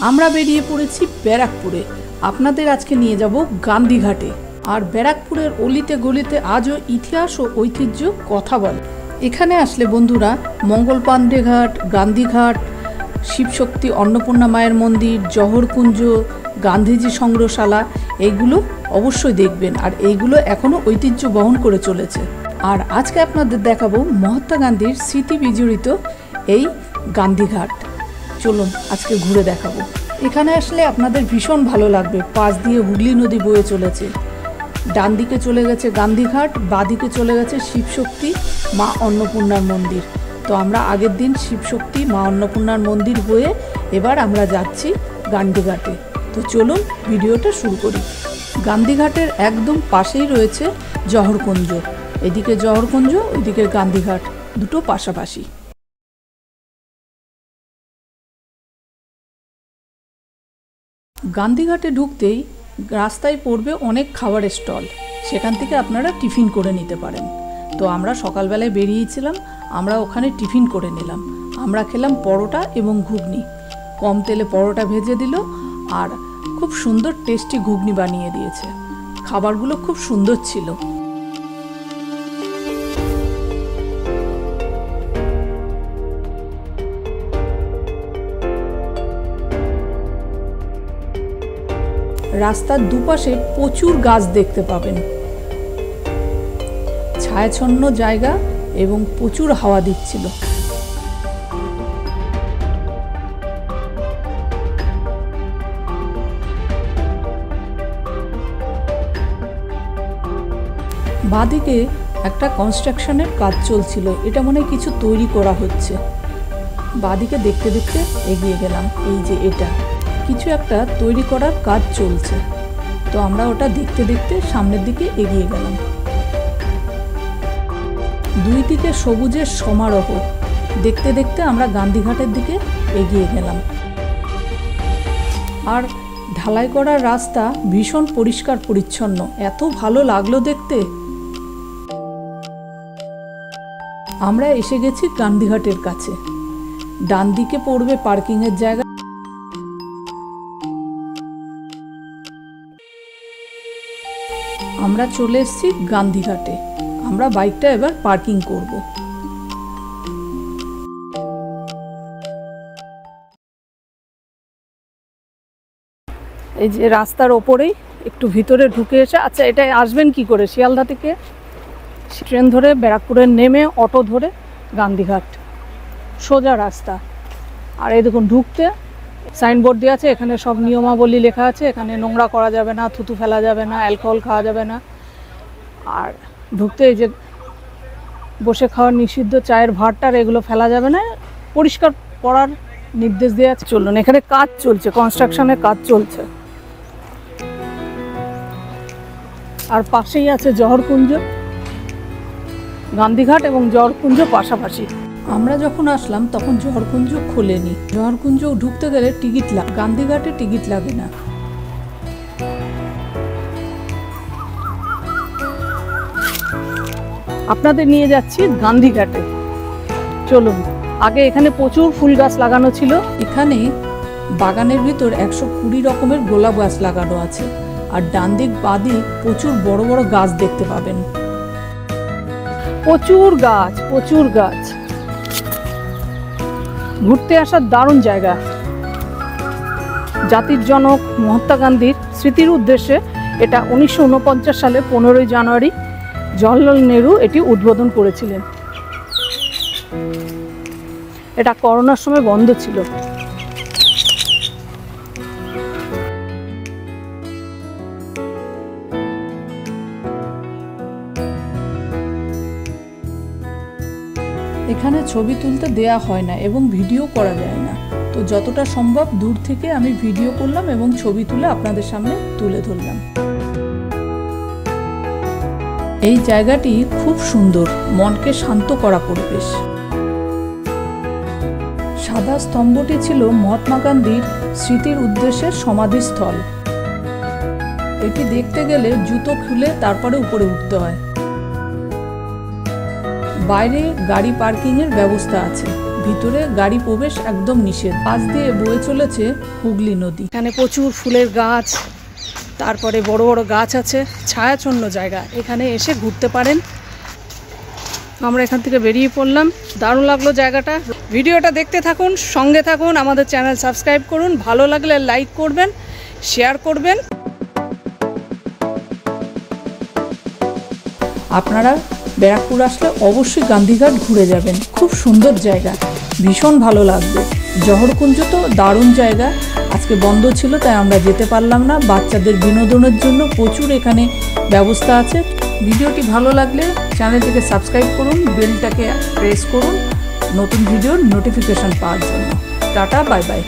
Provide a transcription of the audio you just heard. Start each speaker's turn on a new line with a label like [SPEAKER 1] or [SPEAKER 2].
[SPEAKER 1] আমরা বেরিয়ে পড়েছি ব্যারাকপুরে। আপনাদের আজকে নিয়ে যাব গান্ধীঘাটে। আর ব্যারাকপুরের অলিতে গলিতে আজও ইতিহাস ও ঐতিহ্য কথা বলে। এখানে আসলে বন্ধুরা মঙ্গল পান্ডে ঘাট, গান্ধীঘাট, শিবশক্তি অন্নপূর্ণা মায়ের মন্দির, জহরকুঞ্জ, গান্ধীজি সংগ্রহশালা এইগুলো অবশ্যই দেখবেন। আর এইগুলো এখনও ঐতিহ্য বহন করে চলেছে। আর আজকে আপনাদের দেখাবো মহাত্মা গান্ধীর স্মৃতি বিজড়িত এই গান্ধীঘাট। চলুন আজকে ঘুরে দেখাবো। এখানে আসলে আপনাদের ভীষণ ভালো লাগবে। পাশ দিয়ে হুগলি নদী বয়ে চলেছে। ডান দিকে চলে গেছে গান্ধীঘাট, বাঁদিকে চলে গেছে শিবশক্তি মা অন্নপূর্ণার মন্দির। তো আমরা আগের দিন শিবশক্তি মা অন্নপূর্ণার মন্দির হয়ে এবার আমরা যাচ্ছি গান্ধীঘাটে। তো চলুন ভিডিওটা শুরু করি। গান্ধীঘাটের একদম পাশেই রয়েছে জহরকুঞ্জ। এদিকে জহরকুঞ্জ, ওইদিকে গান্ধীঘাট, দুটো পাশাপাশি। গান্ধীঘাটে ঢুকতেই রাস্তায় পড়বে অনেক খাবারের স্টল। সেখান থেকে আপনারা টিফিন করে নিতে পারেন। তো আমরা সকালবেলায় বেরিয়েছিলাম, আমরা ওখানে টিফিন করে নিলাম। আমরা খেলাম পরোটা এবং ঘুগনি। কম তেলে পরোটা ভেজে দিল আর খুব সুন্দর টেস্টি ঘুগনি বানিয়ে দিয়েছে। খাবারগুলো খুব সুন্দর ছিল। রাস্তার দুপাশে প্রচুর গাছ দেখতে পাবেন। ছায়াছন্ন জায়গা এবং প্রচুর হাওয়া দিচ্ছিল। বাঁদিকে একটা কনস্ট্রাকশনের কাজ চলছিল। এটা মনে হয় কিছু তৈরি করা হচ্ছে। বাঁদিকে দেখতে দেখতে এগিয়ে গেলাম। এই যে এটা কিছু একটা তৈরি করার কাজ চলছে। তো আমরা ওটা দেখতে দেখতে সামনের দিকে এগিয়ে গেলাম। দুই দিকে সবুজের সমারোহ দেখতে দেখতে আমরা গান্ধীঘাটের দিকে এগিয়ে গেলাম। আর ঢালাই করা রাস্তা ভীষণ পরিষ্কার পরিচ্ছন্ন, এত ভালো লাগলো দেখতে। আমরা এসে গেছি গান্ধীঘাটের কাছে। ডান দিকে পড়বে পার্কিংয়ের জায়গা। আমরা চলে এসেছি গান্ধীঘাটে। আমরা বাইকটা এবার পার্কিং করব। এই যে রাস্তার ওপরেই একটু ভিতরে ঢুকে এসে, আচ্ছা এটা আসবেন কি করে? শিয়ালদা থেকে ট্রেন ধরে ব্যারাকপুরে নেমে অটো ধরে গান্ধীঘাট, সোজা রাস্তা। আর এই দেখুন ঢুকতে সাইনবোর্ড দেওয়া আছে। এখানে সব নিয়মাবলী লেখা আছে। এখানে নোংরা করা যাবে না, থুতু ফেলা যাবে না, অ্যালকোহল খাওয়া যাবে না। আর ঢুকতে এই যে বসে খাওয়ার নিষিদ্ধ, চায়ের ভাতটার এগুলো ফেলা যাবে না, পরিষ্কার করার নির্দেশ দেওয়া আছে। চলুন, এখানে কাজ চলছে, কনস্ট্রাকশনের কাজ চলছে। আর পাশেই আছে জহরকুঞ্জ। গান্ধীঘাট এবং জহরকুঞ্জ পাশাপাশি। আমরা যখন আসলাম তখন জহরকুঞ্জ খোলেনি। জহরকুঞ্জ ঢুকতে গেলে টিকিট লাগে, গান্ধীঘাটে টিকিট লাগে না। আপনাদের নিয়ে যাচ্ছি গান্ধীঘাটে। চলুন। আগে এখানে প্রচুর ফুল গাছ লাগানো ছিল। এখানে বাগানের ভিতর 120 রকমের গোলাপ গাছ লাগানো আছে। আর ডান দিক বাঁদিক প্রচুর বড় বড় গাছ দেখতে পাবেন। প্রচুর গাছ, প্রচুর গাছ। ঘুরতে আসার দারুণ জায়গা। জাতির জনক মহাত্মা গান্ধীর স্মৃতির উদ্দেশ্যে এটা 1949 সালে 15ই জানুয়ারি জওহরলাল নেহরু এটি উদ্বোধন করেছিলেন। এটা করোনার সময় বন্ধ ছিল। এখানে ছবি তুলতে দেয়া হয় না এবং ভিডিও করা যায় না। তো যতটা সম্ভব দূর থেকে আমি ভিডিও করলাম এবং ছবি তুলে আপনাদের সামনে তুলে ধরলাম। এই জায়গাটি খুব সুন্দর, মনকে শান্ত করা পরিবেশ। সাদা স্তম্ভটি ছিল মহাত্মা গান্ধীর স্মৃতির উদ্দেশ্যে সমাধিস্থল। এটি দেখতে গেলে জুতো খুলে তারপরে উপরে উঠতে হয়। বাইরে গাড়ি পার্কিংয়ের ব্যবস্থা আছে। ভিতরে গাড়ি প্রবেশ একদম নিষেধ। পাশ দিয়ে বয়ে চলেছে হুগলি নদী। এখানে প্রচুর ফুলের গাছ, তারপরে বড় বড় গাছ আছে, ছায়াছন্ন জায়গা, এখানে এসে ঘুরতে পারেন। আমরা এখান থেকে বেরিয়ে পড়লাম। দারুণ লাগলো জায়গাটা। ভিডিওটা দেখতে থাকুন, সঙ্গে থাকুন, আমাদের চ্যানেল সাবস্ক্রাইব করুন, ভালো লাগলে লাইক করবেন, শেয়ার করবেন। আপনারা ব্যারাকপুর আসলে অবশ্যই গান্ধীঘাট ঘুরে যাবেন, খুব সুন্দর জায়গা, ভীষণ ভালো লাগবে। জহরকুঞ্জ তো দারুণ জায়গা, আজকে বন্ধ ছিল তাই আমরা যেতে পারলাম না। বাচ্চাদের বিনোদনের জন্য প্রচুর এখানে ব্যবস্থা আছে। ভিডিওটি ভালো লাগলে চ্যানেলটিকে সাবস্ক্রাইব করুন, বেলটাকে প্রেস করুন নতুন ভিডিওর নোটিফিকেশন পাওয়ার জন্য। Tata, bye bye.